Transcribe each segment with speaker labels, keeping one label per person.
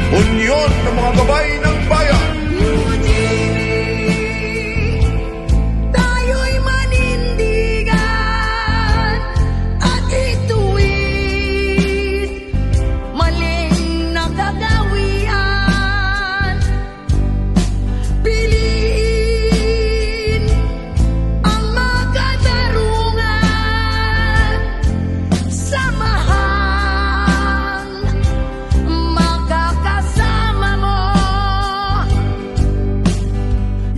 Speaker 1: Unyon ng mga gabay ng bayan.
Speaker 2: Tayo'y manindigan at ituwid maling nakagawian. Piliin ang makatarungan, samahang makakasama mo.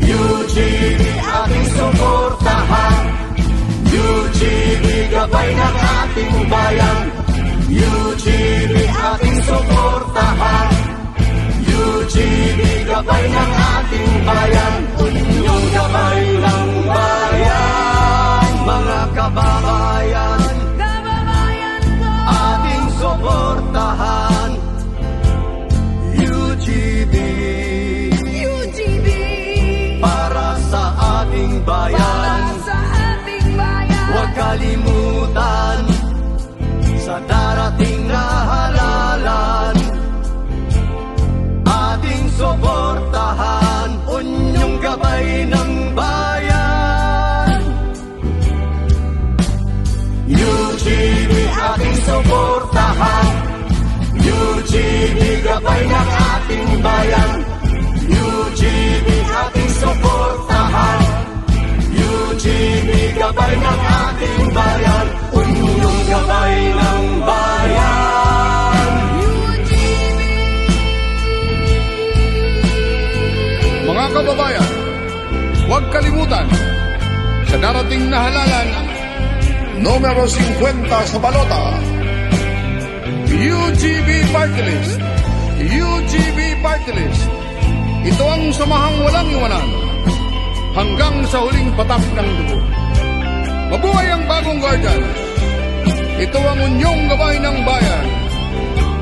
Speaker 3: UGB ating suportahan, UGB gabay ng ating bayan. UGB ating suportahan, UGB gabay ng ating bayan. Unyong gabay ng bayan, mga kababayan,
Speaker 2: Kababayan ko,
Speaker 3: ating suportahan. UGB
Speaker 2: UGB,
Speaker 3: para sa ating
Speaker 2: para
Speaker 3: bayan.
Speaker 2: sa ating bayan.
Speaker 3: Huwag kalimutan sa darating na halalan, ating suportahan, unyong gabay ng bayan. UGB ating suportahan, UGB gabay ng ating bayan. UGB ating suportahan, UGB gabay ng ating bayan. Unyong gabay ng bayan.
Speaker 1: Mga kababayan, huwag kalimutan sa darating na halalan, numero 50 sa balota. UGB Party List. UGB Party List. Ito ang samahang walang iwanan hanggang sa huling patak ng dugo. Mabuhay ang bagong Guardians. Ito ang unyong gabay ng bayan.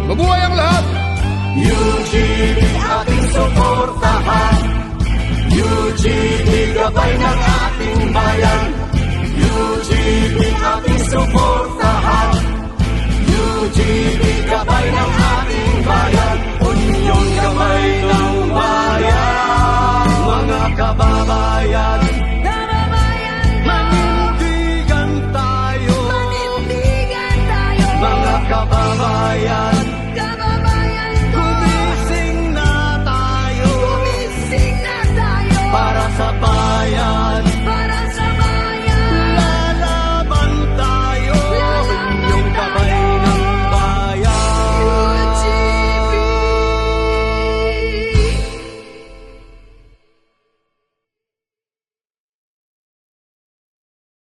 Speaker 1: Mabuhay ang lahat.
Speaker 3: UGB ating suportahan, UGB gabay ng ating bayan. UGB ating suportahan, UGB gabay ng ating bayan. Unyong gabay ng bayan, mga kababayan.
Speaker 2: Kababayan ko,
Speaker 3: Manindigan tayo,
Speaker 2: manindigan tayo.
Speaker 3: mga kababayan.
Speaker 2: Kababayan ko,
Speaker 3: Gumising na tayo
Speaker 2: gumising na tayo.
Speaker 3: para sa